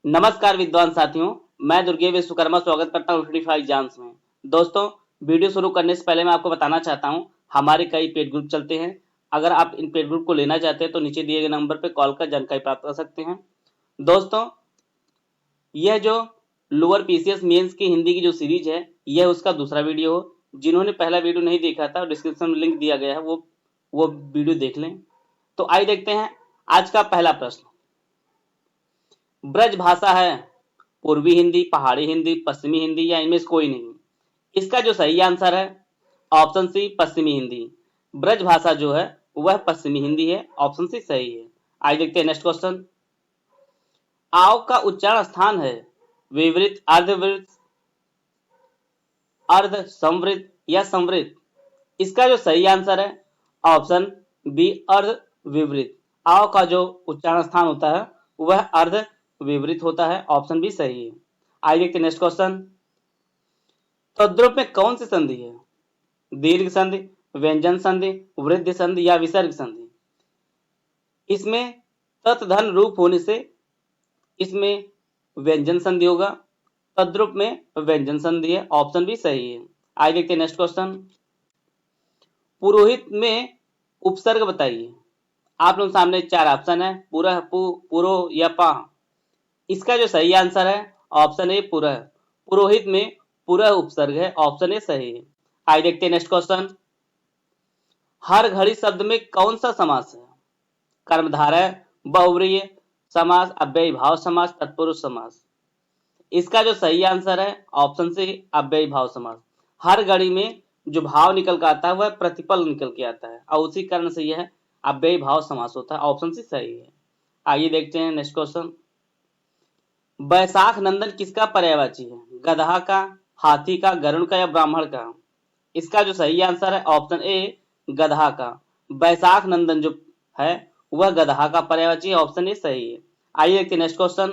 नमस्कार विद्वान साथियों, मैं दुर्गे विश्वकर्मा स्वागत करता हूँ फ्री एग्जाम्स में। दोस्तों, वीडियो शुरू करने से पहले मैं आपको बताना चाहता हूँ हमारे कई पेड ग्रुप चलते हैं। अगर आप इन पेड ग्रुप को लेना चाहते हैं तो नीचे दिए गए नंबर पर कॉल कर जानकारी प्राप्त कर सकते हैं। दोस्तों, यह जो लोअर पीसीएस मेंस की हिंदी की जो सीरीज है, यह उसका दूसरा वीडियो हो। जिन्होंने पहला वीडियो नहीं देखा था, डिस्क्रिप्शन में लिंक दिया गया है, वो वीडियो देख लें। तो आइए देखते हैं आज का पहला प्रश्न। ब्रज भाषा है पूर्वी हिंदी, पहाड़ी हिंदी, पश्चिमी हिंदी या इनमें से कोई नहीं। इसका जो सही आंसर है ऑप्शन सी पश्चिमी हिंदी। ब्रज भाषा जो है वह पश्चिमी हिंदी है। ऑप्शन सी सही है। आइए देखते हैं नेक्स्ट क्वेश्चन। आव का उच्चारण स्थान है विवृत, अर्धवृत, अर्ध संवृत या संवृत। इसका जो सही आंसर है ऑप्शन बी अर्ध विवृत। आव का जो उच्चारण स्थान होता है वह अर्ध विवृत होता है। ऑप्शन बी सही है। आइए देखते हैं नेक्स्ट क्वेश्चन। तद्रुप में कौन सी संधि है? दीर्घ संधि, व्यंजन संधि, वृद्धि संधि या विसर्ग संधि। इसमें तत्धन रूप होने से इसमें व्यंजन संधि होगा। तद्रुप में व्यंजन संधि है। ऑप्शन बी सही है। आइए देखते हैं नेक्स्ट क्वेश्चन। पुरोहित में उपसर्ग बताइए। आप लोग सामने चार ऑप्शन है, पुरह, पु, पुरो या पाह। इसका जो सही आंसर है ऑप्शन ए पुरह। पुरोहित में पुरह उपसर्ग है। ऑप्शन ए सही है। आइए देखते हैं नेक्स्ट क्वेश्चन। हर घड़ी शब्द में कौन सा समास है? कर्मधारय, बहुव्रीहि समास, अव्ययी भाव समास, तत्पुरुष समास। इसका जो सही आंसर है ऑप्शन सी अव्ययी भाव समास। हर घड़ी में जो भाव निकल के आता है वह प्रतिपल निकल के आता है और उसी कारण से यह अव्ययी भाव समास होता है। ऑप्शन सी सही है। आइए देखते हैं नेक्स्ट क्वेश्चन। बैसाख नंदन किसका पर्यायवाची है? गधा का, हाथी का, गरुड़ का या ब्राह्मण का। इसका जो सही आंसर है ऑप्शन ए गधा का। बैसाख नंदन जो है वह गधा का पर्यायवाची है। ऑप्शन ए सही है। आइए देखते हैं नेक्स्ट क्वेश्चन।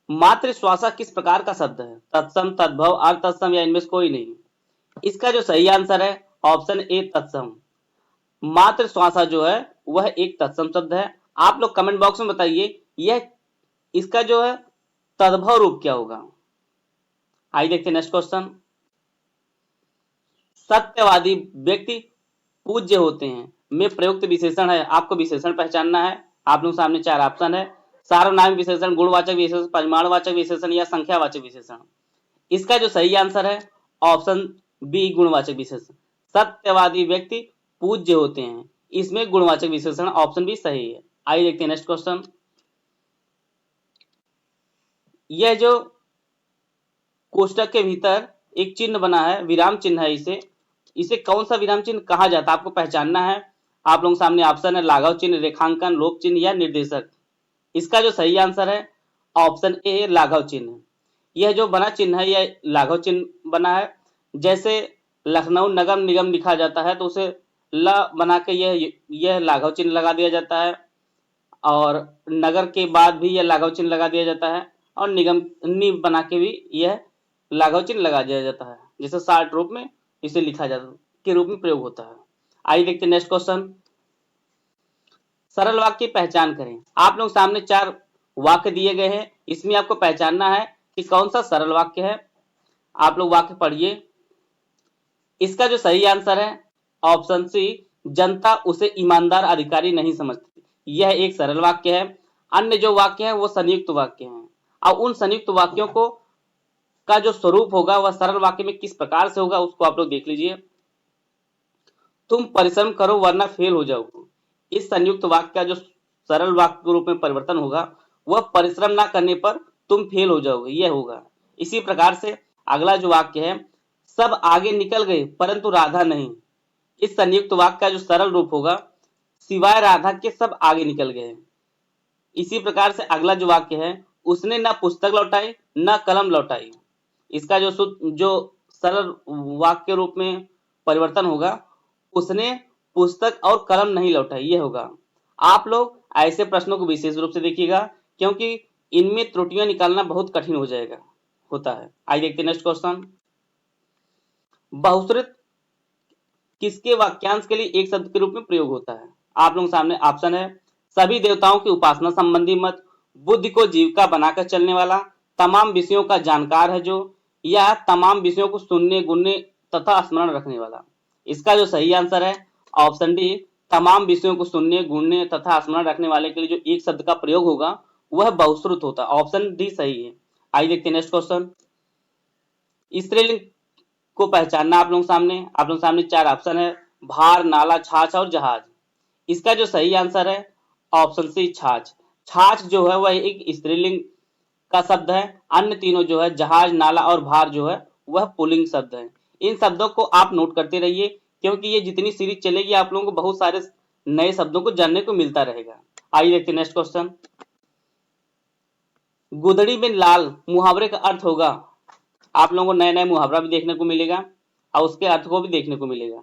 मातृश्वासा किस प्रकार का शब्द है? तत्सम, तद्भव, अर्थ तत्सम या इनमें से कोई नहीं। इसका जो सही आंसर है ऑप्शन ए तत्सम। मातृश्वासा जो है वह एक तत्सम शब्द है। आप लोग कमेंट बॉक्स में बताइए यह इसका जो है तद्भव रूप क्या होगा। आइए देखते हैं नेक्स्ट क्वेश्चन। सत्यवादी व्यक्ति पूज्य होते हैं में प्रयुक्त विशेषण है। आपको विशेषण पहचानना है। आप लोग सामने चार ऑप्शन है, सार्वनामिक विशेषण, गुणवाचक विशेषण, परिमाणवाचक विशेषण या संख्यावाचक विशेषण। इसका जो सही आंसर है ऑप्शन बी गुणवाचक विशेषण। सत्यवादी व्यक्ति पूज्य होते हैं, इसमें गुणवाचक विशेषण ऑप्शन बी सही है। आइए देखते हैं नेक्स्ट क्वेश्चन। यह जो कोष्टक के भीतर एक चिन्ह बना है, विराम चिन्ह है, इसे कौन सा विराम चिन्ह कहा जाता है आपको पहचानना है। आप लोगों के सामने ऑप्शन है लाघव चिन्ह, रेखांकन, लोप चिन्ह या निर्देशक। इसका जो सही आंसर है ऑप्शन ए लाघव चिन्ह। यह जो बना चिन्ह है यह लाघव चिन्ह बना है। जैसे लखनऊ नगर निगम लिखा जाता है तो उसे ल बना के यह लाघव चिन्ह लगा दिया जाता है और नगर के बाद भी यह लाघव चिन्ह लगा दिया जाता है और निगम नि बना के भी यह लाघव चिन्ह लगा दिया जाता है। जैसे शार्ट रूप में इसे लिखा जाता के रूप में प्रयोग होता है। आइए देखते हैं नेक्स्ट क्वेश्चन। सरल वाक्य की पहचान करें। आप लोग सामने चार वाक्य दिए गए हैं, इसमें आपको पहचानना है कि कौन सा सरल वाक्य है। आप लोग वाक्य पढ़िए। इसका जो सही आंसर है ऑप्शन सी जनता उसे ईमानदार अधिकारी नहीं समझती। यह एक सरल वाक्य है। अन्य जो वाक्य है वो संयुक्त वाक्य हैं और उन संयुक्त वाक्यों को का जो स्वरूप होगा वह सरल वाक्य में किस प्रकार से होगा उसको आप लोग देख लीजिए। तुम परिश्रम करो वरना फेल हो जाओगे। इस संयुक्त वाक्य का जो सरल वाक्य के रूप में परिवर्तन होगा वह परिश्रम ना करने पर तुम फेल हो जाओगे, यह होगा। इसी प्रकार से अगला जो वाक्य है सब आगे निकल गए परंतु राधा नहीं। इस संयुक्त वाक्य का जो सरल रूप होगा सिवाय राधा के सब आगे निकल गए। इसी प्रकार से अगला जो वाक्य है उसने ना पुस्तक लौटाई ना कलम लौटाई। इसका जो सरल वाक्य के रूप में परिवर्तन होगा उसने पुस्तक और कलम नहीं लौटाई, यह होगा। आप लोग ऐसे प्रश्नों को विशेष रूप से देखिएगा क्योंकि इनमें त्रुटियां निकालना बहुत कठिन हो जाएगा होता है। आइए देखते हैं नेक्स्ट क्वेश्चन। बहुश्रुत किसके वाक्यांश के लिए एक शब्द के रूप में प्रयोग होता है। आप लोगों के सामने ऑप्शन है सभी देवताओं की उपासना संबंधी मत, बुद्धि को जीविका बनाकर चलने वाला, तमाम विषयों का जानकार है जो, यह तमाम विषयों को सुनने गुनने तथा स्मरण रखने वाला। इसका जो सही आंसर है ऑप्शन डी, तमाम विषयों को सुनने गुनने तथा स्मरण रखने वाले के लिए जो एक शब्द का प्रयोग होगा वह बहुश्रुत होता है। ऑप्शन डी सही है। आइए देखते हैं नेक्स्ट क्वेश्चन। स्त्रीलिंग को पहचानना आप लोगों के सामने चार ऑप्शन है, भार, नाला, छाछ और जहाज। इसका जो सही आंसर है ऑप्शन सी, छाछ। छाछ जो है वह एक स्त्रीलिंग का शब्द है। अन्य तीनों जो है जहाज, नाला और भार जो है वह पुल्लिंग शब्द है। इन शब्दों को आप नोट करते रहिए क्योंकि ये जितनी सीरीज चलेगी आप लोगों को बहुत सारे नए शब्दों को जानने को मिलता रहेगा। आइए देखते हैं नेक्स्ट क्वेश्चन। गुदड़ी में लाल मुहावरे का अर्थ होगा। आप लोगों को नए नए मुहावरा भी देखने को मिलेगा और उसके अर्थ को भी देखने को मिलेगा।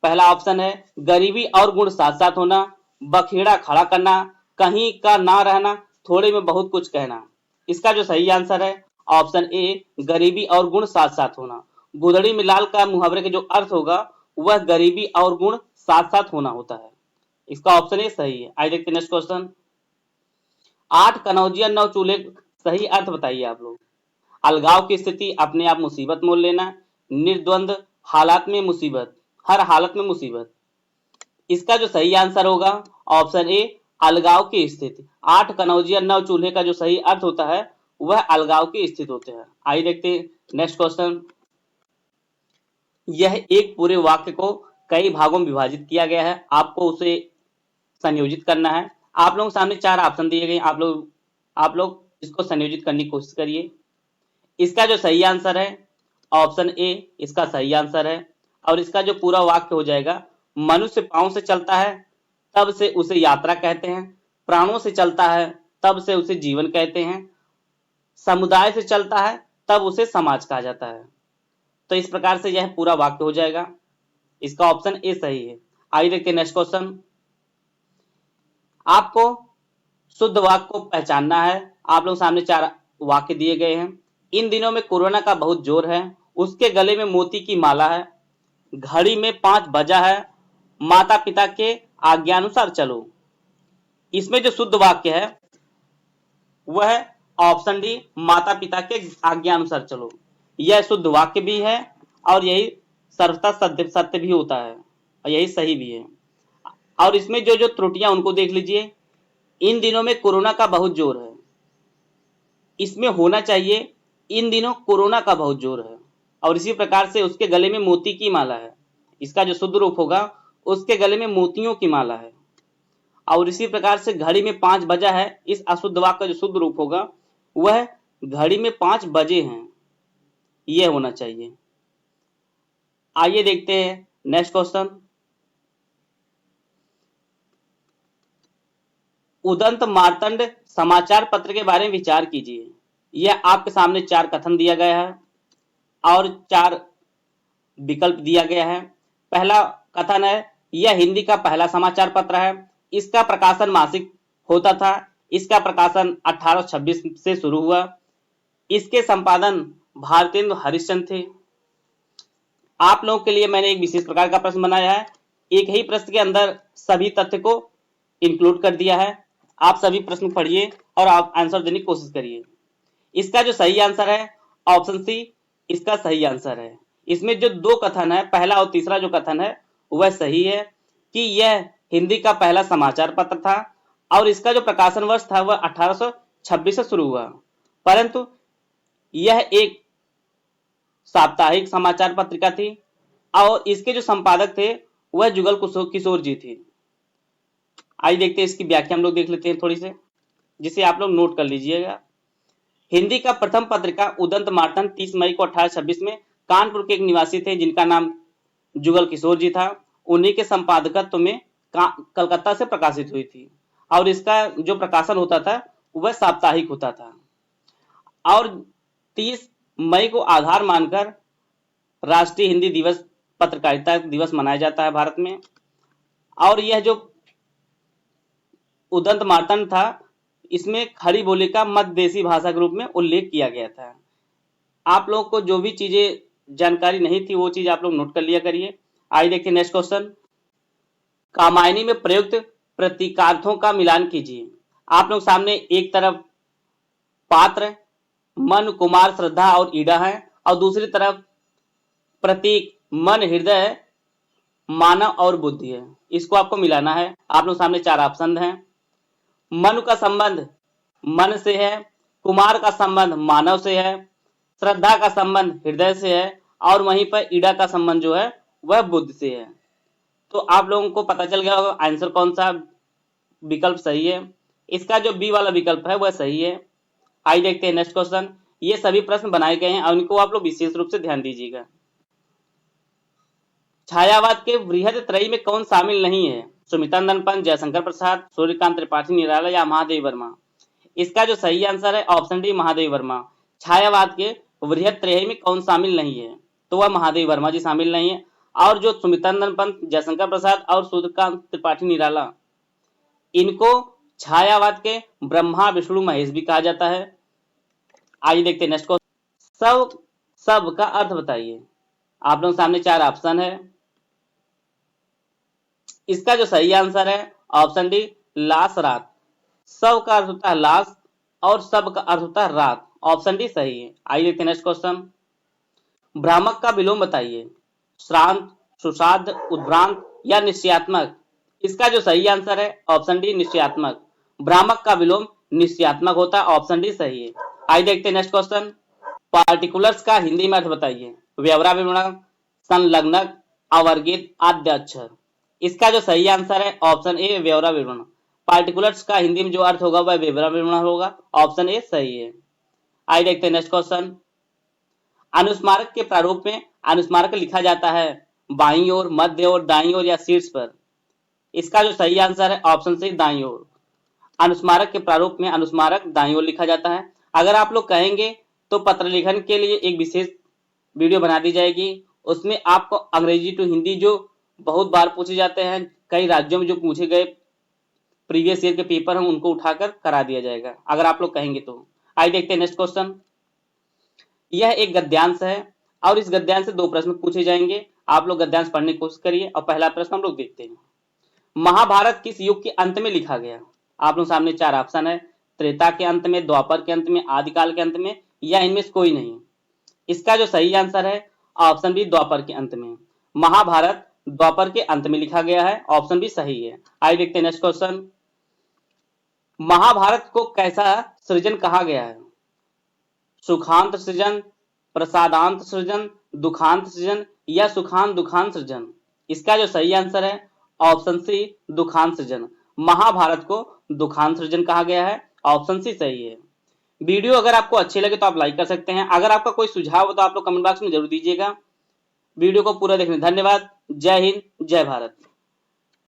पहला ऑप्शन है गरीबी और गुण साथ साथ होना, बखेड़ा खड़ा करना, कहीं का ना रहना, थोड़े में बहुत कुछ कहना। इसका जो सही आंसर है ऑप्शन ए, गरीबी और गुण साथ साथ होना। गुदड़ी में लाल का मुहावरे का जो अर्थ होगा वह गरीबी और गुण साथ साथ होना होता है। इसका ऑप्शन ए सही है। आइए देखते हैं नेक्स्ट क्वेश्चन। 8 कनौजिया 9 चूल्हे, सही अर्थ बताइए आप लोग। अलगाव की स्थिति, अपने आप मुसीबत मोल लेना, निर्द्वंद, हालात में मुसीबत, हर हालत में मुसीबत। इसका जो सही आंसर होगा ऑप्शन ए, अलगाव की स्थिति। 8 कनौजिया 9 चूल्हे का जो सही अर्थ होता है वह अलगाव की स्थिति होते हैं। आइए देखते हैं नेक्स्ट क्वेश्चन। यह एक पूरे वाक्य को कई भागों में विभाजित किया गया है, आपको उसे संयोजित करना है। आप लोगों के सामने चार ऑप्शन दिए गए, आप लोग इसको संयोजित करने की कोशिश करिए। इसका जो सही आंसर है ऑप्शन ए, इसका सही आंसर है। और इसका जो पूरा वाक्य हो जाएगा, मनुष्य पांव से चलता है तब से उसे यात्रा कहते हैं, प्राणों से चलता है तब से उसे जीवन कहते हैं, समुदाय से चलता है तब उसे समाज कहा जाता है। तो इस प्रकार से यह पूरा वाक्य हो जाएगा। इसका ऑप्शन ए सही है। आइए देखते हैं नेक्स्ट क्वेश्चन। आपको शुद्ध वाक्य को पहचानना है। आप लोग सामने चार वाक्य दिए गए हैं। इन दिनों में कोरोना का बहुत जोर है, उसके गले में मोती की माला है, घड़ी में 5 बजा है, माता पिता के आज्ञानुसार चलो। इसमें जो शुद्ध वाक्य है वह ऑप्शन डी, माता पिता के आज्ञानुसार चलो। यह शुद्ध वाक्य भी है और यही सर्वथा सत्य भी होता है और यही सही भी है। और इसमें जो जो त्रुटियां उनको देख लीजिए। इन दिनों में कोरोना का बहुत जोर है, इसमें होना चाहिए इन दिनों कोरोना का बहुत जोर है। और इसी प्रकार से उसके गले में मोती की माला है, इसका जो शुद्ध रूप होगा उसके गले में मोतियों की माला है। और इसी प्रकार से घड़ी में 5 बजा है, इस अशुद्ध वाक्य का जो शुद्ध रूप होगा वह घड़ी में 5 बजे हैं, यह होना चाहिए। आइए देखते हैं नेक्स्ट क्वेश्चन। उदंत मार्तंड समाचार पत्र के बारे में विचार कीजिए। यह आपके सामने 4 कथन दिया गया है और 4 विकल्प दिया गया है। पहला कथन है, यह हिंदी का पहला समाचार पत्र है, इसका प्रकाशन मासिक होता था, इसका प्रकाशन 1826 से शुरू हुआ, इसके संपादन भारतेंदु हरिश्चंद्र थे। आप लोगों के लिए मैंने एक विशेष प्रकार का प्रश्न बनाया है, एक ही प्रश्न के अंदर सभी तथ्य को इंक्लूड कर दिया है। आप सभी प्रश्न पढ़िए और आप आंसर देने की कोशिश करिए। इसका जो सही आंसर है ऑप्शन सी, इसका सही आंसर है। इसमें जो 2 कथन है, पहला और तीसरा जो कथन है वह सही है कि यह हिंदी का पहला समाचार पत्र था और इसका जो प्रकाशन वर्ष था वह 1826 से शुरू हुआ, परंतु यह एक साप्ताहिक समाचार पत्रिका थी और इसके जो संपादक थे वह जुगल किशोर जी थे। आइए देखते हैं इसकी व्याख्या हम लोग देख लेते हैं थोड़ी से, जिसे आप लोग नोट कर लीजिएगा। हिंदी का प्रथम पत्रिका उदंत मार्तंड 30 मई को 1826 में कानपुर के एक निवासी थे जिनका नाम जुगल किशोर जी था। उन्हीं के संपादकत्व में कलकत्ता से प्रकाशित हुई थी और इसका जो प्रकाशन होता था वह साप्ताहिक होता था। और 30 मई को आधार मानकर राष्ट्रीय हिंदी दिवस, पत्रकारिता दिवस मनाया जाता है भारत में। और यह जो उदंत मार्तंड था इसमें खड़ी बोली का मध्यदेशी भाषा के रूप में उल्लेख किया गया था। आप लोग को जो भी चीजें जानकारी नहीं थी वो चीज आप लोग नोट कर लिया करिए। आइए देखिए नेक्स्ट क्वेश्चन। कामायनी में प्रयुक्त प्रतीकार्थों का मिलान कीजिए। आप लोग सामने एक तरफ पात्र, मन, कुमार, श्रद्धा और ईड़ा है और दूसरी तरफ प्रतीक, मन, हृदय, मानव और बुद्धि है। इसको आपको मिलाना है। आप लोग सामने 4 ऑप्शन हैं। मन का संबंध मन से है, कुमार का संबंध मानव से है, श्रद्धा का संबंध हृदय से है और वहीं पर ईड़ा का संबंध जो है वह बुद्धि से है। तो आप लोगों को पता चल गया होगा आंसर कौन सा विकल्प सही है। इसका जो बी वाला विकल्प है वह सही है। आइए देखते हैं नेक्स्ट क्वेश्चन। ये सभी प्रश्न बनाए गए हैं और इनको आप लोग विशेष रूप से ध्यान दीजिएगा। छायावाद के वृहद त्रयी में कौन शामिल नहीं है? सुमित्रानंदन पंत, जयशंकर प्रसाद, सूर्यकांत त्रिपाठी निराला या महादेव वर्मा? इसका जो सही आंसर है ऑप्शन डी महादेव वर्मा। छायावाद के वृहद त्रयी में कौन शामिल नहीं है? तो वह महादेव वर्मा जी शामिल नहीं है। और जो सुमित्रानंदन पंत, जयशंकर प्रसाद और सूर्यकांत त्रिपाठी निराला, इनको छायावाद के ब्रह्मा विष्णु महेश भी कहा जाता है। आइए देखते हैं नेक्स्ट क्वेश्चन। सब का अर्थ बताइए। आप लोग सामने 4 ऑप्शन है। इसका जो सही आंसर है ऑप्शन डी लाश रात। सब का अर्थ होता है लाश और सब का अर्थ होता है रात। ऑप्शन डी सही है। आइए देखते हैं नेक्स्ट क्वेश्चन। भ्रामक का विलोम बताइए। श्रांत, सुषाद, उद्भ्रांत या निश्चयात्मक? इसका जो सही आंसर है ऑप्शन डी निश्चयात्मक। भ्रामक का विलोम निश्चयात्मक होता है। ऑप्शन डी सही है। आइए देखते हैं नेक्स्ट क्वेश्चन। पार्टिकुलर्स का हिंदी में अर्थ बताइए। व्यवरा विवरण, संलग्नक, अवर्गित, आद्य अक्षर। इसका जो सही आंसर है ऑप्शन ए व्यवरा विवरण। पार्टिकुलर्स का हिंदी में जो अर्थ होगा वह व्यवरा विवरण होगा। ऑप्शन ए सही है। आइए देखते हैं नेक्स्ट क्वेश्चन। अनुस्मारक के प्रारूप में अनुस्मारक लिखा जाता है बाईं ओर, मध्य ओर, दाईं ओर या शीर्ष पर? इसका जो सही आंसर है ऑप्शन सी दाईं ओर। अनुस्मारक के प्रारूप में अनुस्मारक दाईं ओर लिखा जाता है। अगर आप लोग कहेंगे तो पत्र लेखन के लिए एक विशेष वीडियो बना दी जाएगी। उसमें आपको अंग्रेजी टू हिंदी जो बहुत बार पूछे जाते हैं, कई राज्यों में जो पूछे गए प्रीवियस ईयर के पेपर हैं उनको उठाकर करा दिया जाएगा अगर आप लोग कहेंगे तो। आइए देखते हैं नेक्स्ट क्वेश्चन। यह एक गद्यांश है और इस गद्यांश से 2 प्रश्न पूछे जाएंगे। आप लोग गद्यांश पढ़ने की कोशिश करिए और पहला प्रश्न हम लोग देखते हैं। महाभारत किस युग के अंत में लिखा गया? आप लोग सामने 4 ऑप्शन है। त्रेता के अंत में, द्वापर के अंत में, आदिकाल के अंत में या इनमें से कोई नहीं। इसका जो सही आंसर है ऑप्शन बी द्वापर के अंत में। महाभारत द्वापर के अंत में लिखा गया है। ऑप्शन बी सही है। आइए देखते हैं नेक्स्ट क्वेश्चन। महाभारत को कैसा सृजन कहा गया है? सुखांत सृजन, प्रसादांत सृजन, दुखांत सृजन या सुखांत दुखांत सृजन? इसका जो सही आंसर है ऑप्शन सी दुखांत सृजन। महाभारत को दुखांत सृजन कहा गया है। ऑप्शन सी सही है। वीडियो अगर आपको अच्छे लगे तो आप लाइक कर सकते हैं। अगर आपका कोई सुझाव हो तो आप लोग कमेंट बॉक्स में जरूर दीजिएगा। वीडियो को पूरा देखने धन्यवाद। जय हिंद, जय भारत।